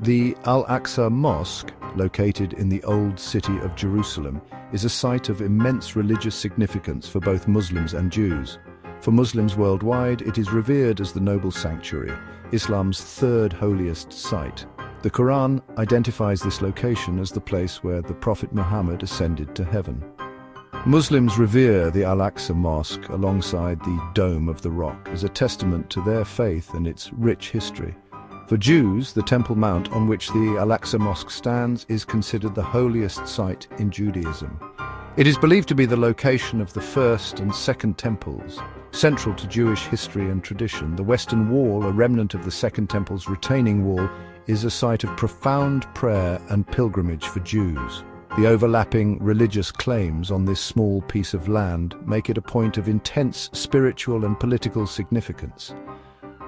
The Al-Aqsa Mosque, located in the old city of Jerusalem, is a site of immense religious significance for both Muslims and Jews. For Muslims worldwide, it is revered as the noble sanctuary, Islam's third holiest site. The Quran identifies this location as the place where the Prophet Muhammad ascended to heaven. Muslims revere the Al-Aqsa Mosque alongside the Dome of the Rock as a testament to their faith and its rich history. For Jews, the Temple Mount on which the Al-Aqsa Mosque stands is considered the holiest site in Judaism. It is believed to be the location of the first and second temples. Central to Jewish history and tradition, the Western Wall, a remnant of the Second Temple's retaining wall, is a site of profound prayer and pilgrimage for Jews. The overlapping religious claims on this small piece of land make it a point of intense spiritual and political significance.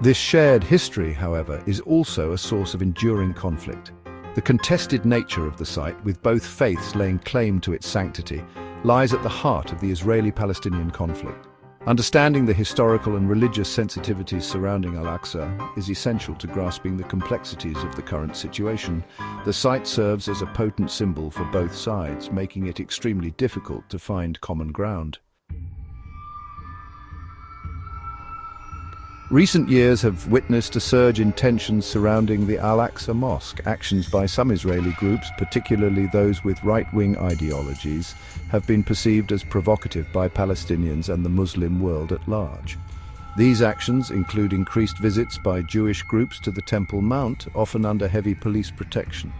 This shared history, however, is also a source of enduring conflict. The contested nature of the site, with both faiths laying claim to its sanctity, lies at the heart of the Israeli-Palestinian conflict. Understanding the historical and religious sensitivities surrounding Al-Aqsa is essential to grasping the complexities of the current situation. The site serves as a potent symbol for both sides, making it extremely difficult to find common ground. Recent years have witnessed a surge in tensions surrounding the Al-Aqsa Mosque. Actions by some Israeli groups, particularly those with right-wing ideologies, have been perceived as provocative by Palestinians and the Muslim world at large. These actions include increased visits by Jewish groups to the Temple Mount, often under heavy police protection.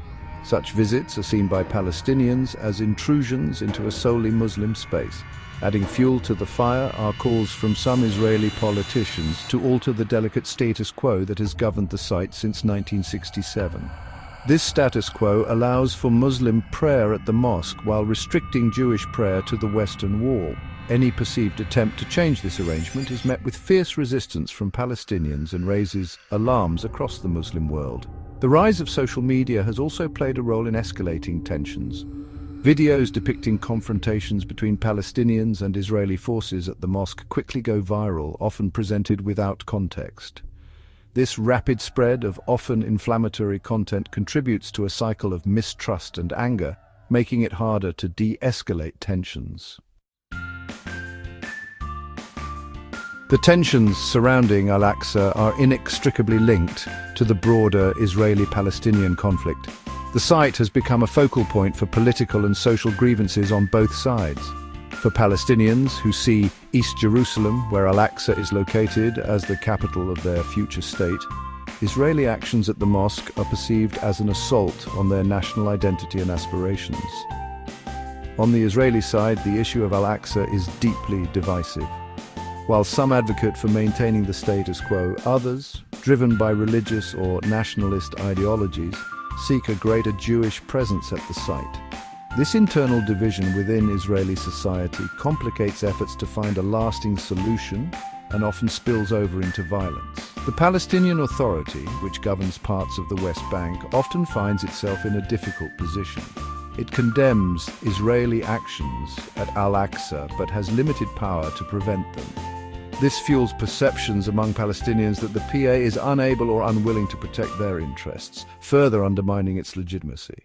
Such visits are seen by Palestinians as intrusions into a solely Muslim space. Adding fuel to the fire are calls from some Israeli politicians to alter the delicate status quo that has governed the site since 1967. This status quo allows for Muslim prayer at the mosque while restricting Jewish prayer to the Western Wall. Any perceived attempt to change this arrangement is met with fierce resistance from Palestinians and raises alarms across the Muslim world. The rise of social media has also played a role in escalating tensions. Videos depicting confrontations between Palestinians and Israeli forces at the mosque quickly go viral, often presented without context. This rapid spread of often inflammatory content contributes to a cycle of mistrust and anger, making it harder to de-escalate tensions. The tensions surrounding Al-Aqsa are inextricably linked to the broader Israeli-Palestinian conflict. The site has become a focal point for political and social grievances on both sides. For Palestinians who see East Jerusalem, where Al-Aqsa is located, as the capital of their future state, Israeli actions at the mosque are perceived as an assault on their national identity and aspirations. On the Israeli side, the issue of Al-Aqsa is deeply divisive. While some advocate for maintaining the status quo, others, driven by religious or nationalist ideologies, seek a greater Jewish presence at the site. This internal division within Israeli society complicates efforts to find a lasting solution and often spills over into violence. The Palestinian Authority, which governs parts of the West Bank, often finds itself in a difficult position. It condemns Israeli actions at Al-Aqsa but has limited power to prevent them. This fuels perceptions among Palestinians that the PA is unable or unwilling to protect their interests, further undermining its legitimacy.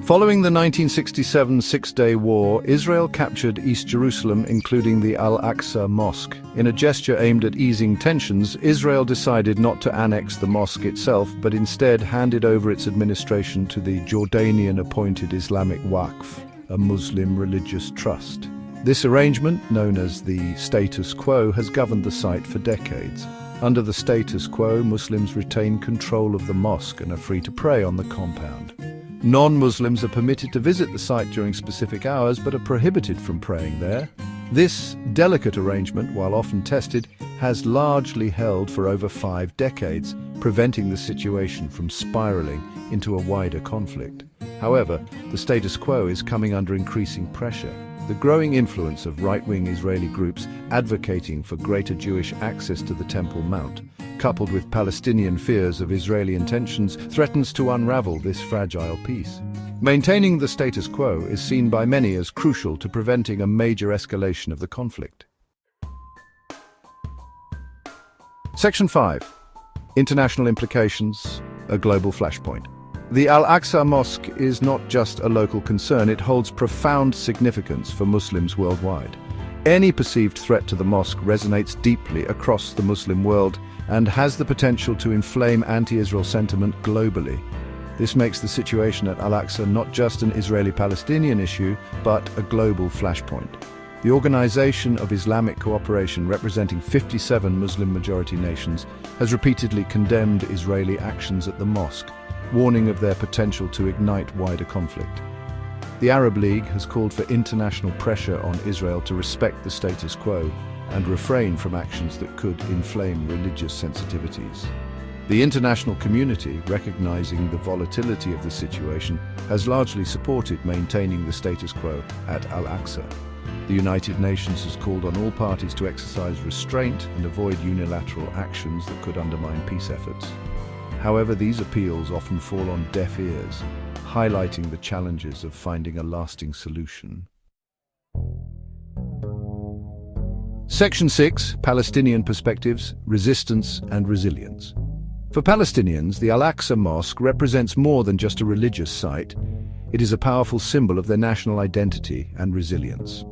Following the 1967 Six-Day War, Israel captured East Jerusalem, including the Al-Aqsa Mosque. In a gesture aimed at easing tensions, Israel decided not to annex the mosque itself, but instead handed over its administration to the Jordanian-appointed Islamic Waqf, a Muslim religious trust. This arrangement, known as the status quo, has governed the site for decades. Under the status quo, Muslims retain control of the mosque and are free to pray on the compound. Non-Muslims are permitted to visit the site during specific hours but are prohibited from praying there. This delicate arrangement, while often tested, has largely held for over 5 decades, preventing the situation from spiraling into a wider conflict. However, the status quo is coming under increasing pressure. The growing influence of right-wing Israeli groups advocating for greater Jewish access to the Temple Mount, coupled with Palestinian fears of Israeli intentions, threatens to unravel this fragile peace. Maintaining the status quo is seen by many as crucial to preventing a major escalation of the conflict. Section 5. International implications, a global flashpoint. The Al-Aqsa Mosque is not just a local concern, it holds profound significance for Muslims worldwide. Any perceived threat to the mosque resonates deeply across the Muslim world and has the potential to inflame anti-Israel sentiment globally. This makes the situation at Al-Aqsa not just an Israeli-Palestinian issue, but a global flashpoint. The Organization of Islamic Cooperation, representing 57 Muslim-majority nations, has repeatedly condemned Israeli actions at the mosque, warning of their potential to ignite wider conflict. The Arab League has called for international pressure on Israel to respect the status quo and refrain from actions that could inflame religious sensitivities. The international community, recognizing the volatility of the situation, has largely supported maintaining the status quo at Al-Aqsa. The United Nations has called on all parties to exercise restraint and avoid unilateral actions that could undermine peace efforts. However, these appeals often fall on deaf ears, highlighting the challenges of finding a lasting solution. Section 6: Palestinian Perspectives, Resistance and Resilience. For Palestinians, the Al-Aqsa Mosque represents more than just a religious site. It is a powerful symbol of their national identity and resilience.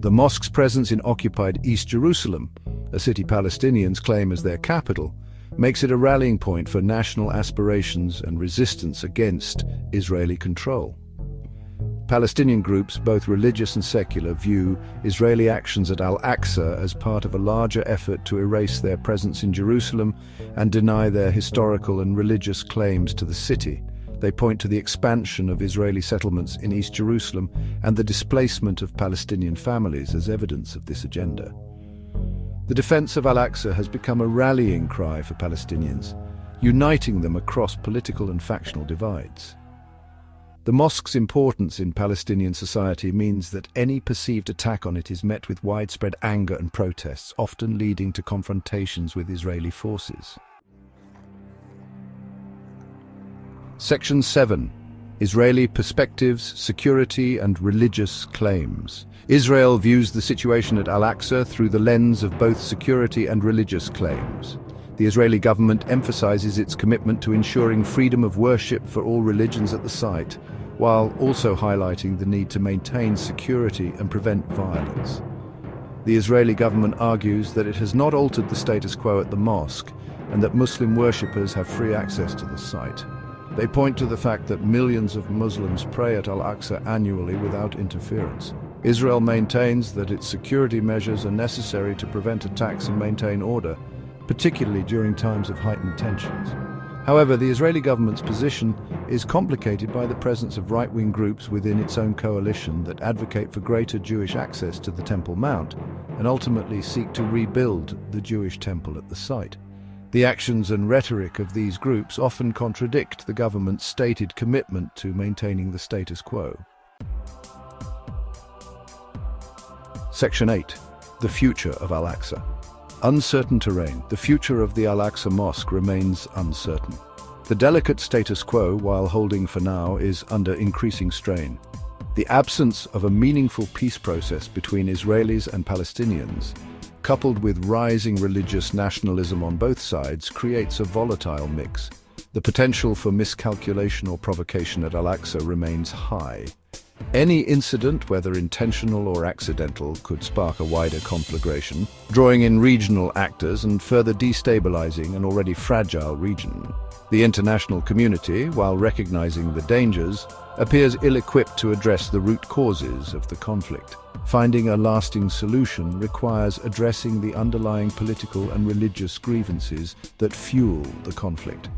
The mosque's presence in occupied East Jerusalem, a city Palestinians claim as their capital, makes it a rallying point for national aspirations and resistance against Israeli control. Palestinian groups, both religious and secular, view Israeli actions at Al-Aqsa as part of a larger effort to erase their presence in Jerusalem and deny their historical and religious claims to the city. They point to the expansion of Israeli settlements in East Jerusalem and the displacement of Palestinian families as evidence of this agenda. The defense of Al-Aqsa has become a rallying cry for Palestinians, uniting them across political and factional divides. The mosque's importance in Palestinian society means that any perceived attack on it is met with widespread anger and protests, often leading to confrontations with Israeli forces. Section 7: Israeli Perspectives, Security and Religious Claims. Israel views the situation at Al-Aqsa through the lens of both security and religious claims. The Israeli government emphasizes its commitment to ensuring freedom of worship for all religions at the site, while also highlighting the need to maintain security and prevent violence. The Israeli government argues that it has not altered the status quo at the mosque and that Muslim worshippers have free access to the site. They point to the fact that millions of Muslims pray at Al-Aqsa annually without interference. Israel maintains that its security measures are necessary to prevent attacks and maintain order, particularly during times of heightened tensions. However, the Israeli government's position is complicated by the presence of right-wing groups within its own coalition that advocate for greater Jewish access to the Temple Mount and ultimately seek to rebuild the Jewish temple at the site. The actions and rhetoric of these groups often contradict the government's stated commitment to maintaining the status quo. Section 8: The Future of Al-Aqsa. Uncertain terrain. The future of the Al-Aqsa Mosque remains uncertain. The delicate status quo, while holding for now, is under increasing strain. The absence of a meaningful peace process between Israelis and Palestinians, coupled with rising religious nationalism on both sides, creates a volatile mix. The potential for miscalculation or provocation at Al-Aqsa remains high. Any incident, whether intentional or accidental, could spark a wider conflagration, drawing in regional actors and further destabilizing an already fragile region. The international community, while recognizing the dangers, appears ill-equipped to address the root causes of the conflict. Finding a lasting solution requires addressing the underlying political and religious grievances that fuel the conflict.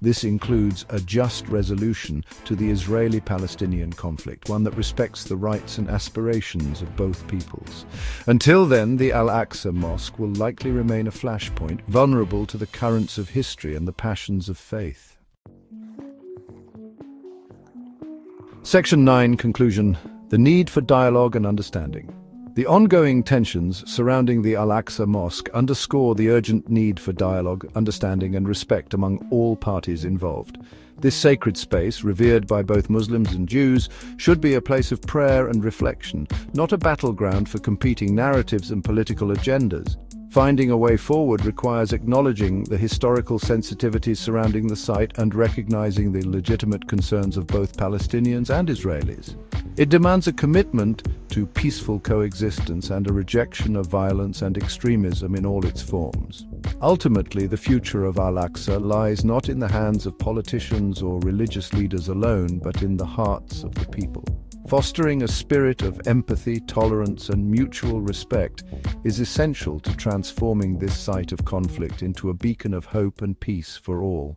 This includes a just resolution to the Israeli-Palestinian conflict, one that respects the rights and aspirations of both peoples. Until then, the Al-Aqsa Mosque will likely remain a flashpoint, vulnerable to the currents of history and the passions of faith. Section 9: Conclusion. The need for dialogue and understanding. The ongoing tensions surrounding the Al-Aqsa Mosque underscore the urgent need for dialogue, understanding and respect among all parties involved. This sacred space, revered by both Muslims and Jews, should be a place of prayer and reflection, not a battleground for competing narratives and political agendas. Finding a way forward requires acknowledging the historical sensitivities surrounding the site and recognizing the legitimate concerns of both Palestinians and Israelis. It demands a commitment to peaceful coexistence and a rejection of violence and extremism in all its forms. Ultimately, the future of Al-Aqsa lies not in the hands of politicians or religious leaders alone, but in the hearts of the people. Fostering a spirit of empathy, tolerance, and mutual respect is essential to transforming this site of conflict into a beacon of hope and peace for all.